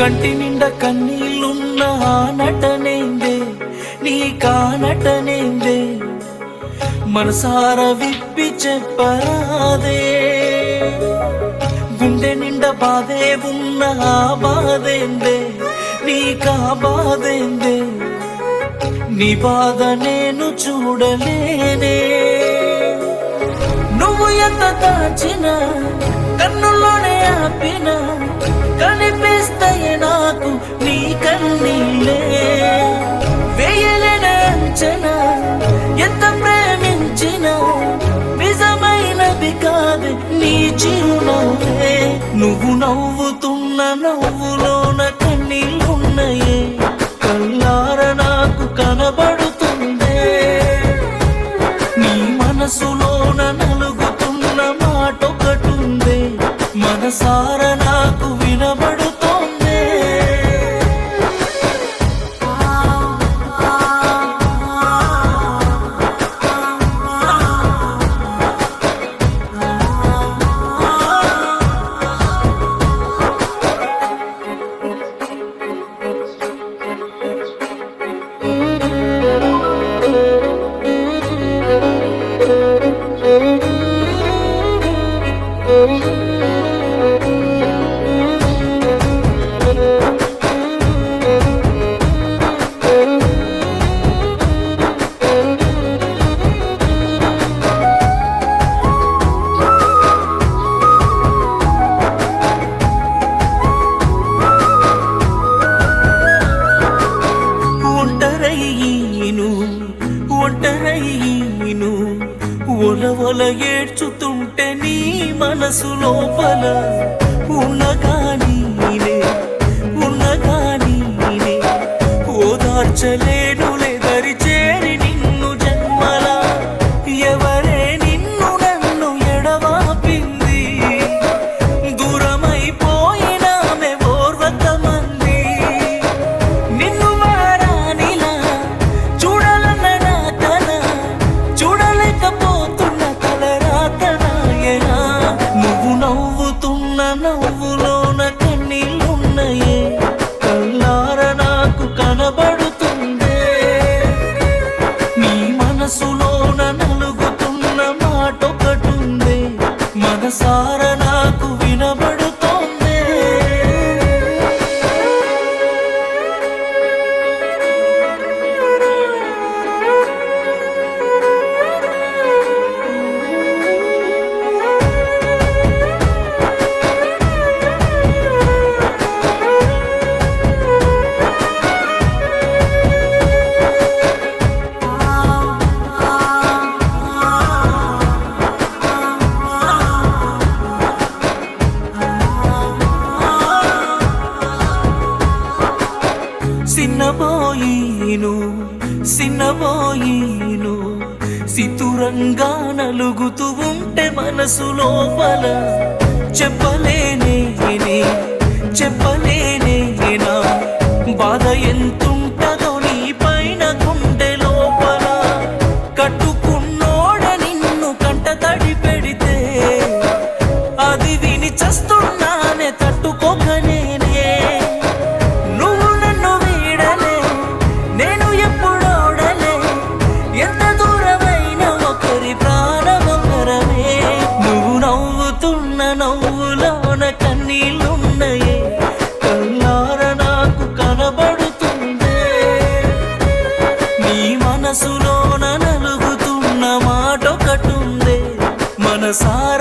కంటి నిండా కన్నీళ్ళున్న ఆ నటనేందే నీ కానటనేందే మనసారా విప్పి చెప్పరాదే గుండె నిండా బాధే ఉన్న ఆ బాధేందే నీకా బాధేందే నీ బాధ నేను చూడలేనే నువ్వు ఎంత దాచినా కన్నుల్లోనే ఆపినా కనిపిస్తాయి నాకు నీ కన్నీళ్ళే వేయలేని అంచనా ఎంత ప్రేమించినా నిజమైనది కాదు నీ చిరునవ్వే నువ్వు నవ్వుతున్న నవ్వులోన కన్నీళ్ళున్నాయే కళ్ళార నాకు కనబడుతుందే నీ మనసులోన నలుగుతున్న మాటొకటుందే మనసార నాకు వినబడుతోందే ఒంటరయ్యను ఒలవల ఏడ్చుతుంటే నీ మనసు లోపల ఉన్నగానే ఓదార్చలేనులే దరి చేరి నిన్ను జన్మల ఎవరే నిన్ను నన్ను ఎడవాపింది దూరమైపోయినామె ఓర్వతమంది నిన్ను వారానిలా చూడాలన్న నాకన చూడలేకపోతున్న తలరాతనాయనా నువ్వు నవ్వుతున్న నవ్వులోన కన్నీళ్ళున్నాయే కళ్ళార నాకు కనబడుతుందే నీ మనసులోన నలుగుతున్న మాటొకటుందే మనసార నాకు వినబడుతోందే సిన్నబోయిను సితురంగా నలుగుతూ ఉంటే మనసు లోపల చెప్పలేనే నా బాధ ఎంతుంటదో నీ పైన గుండె లోపల కట్టుకున్నోడ నిన్ను కంట తడి పెడితే అది విని చస్తున్నానే తట్టుకోకనేనే నువ్వు నన్ను వీడలే నేను ఎప్పుడోడలే ఎంత దూరమైన ఒకరి ప్రాణమొకరమే నువ్వు నవ్వుతున్న నవ్వులోన కన్నీళ్ళున్నాయే కళ్ళార నాకు కనబడుతుందే నీ మనసులోన నలుగుతున్న మాటొకటుందే మనసార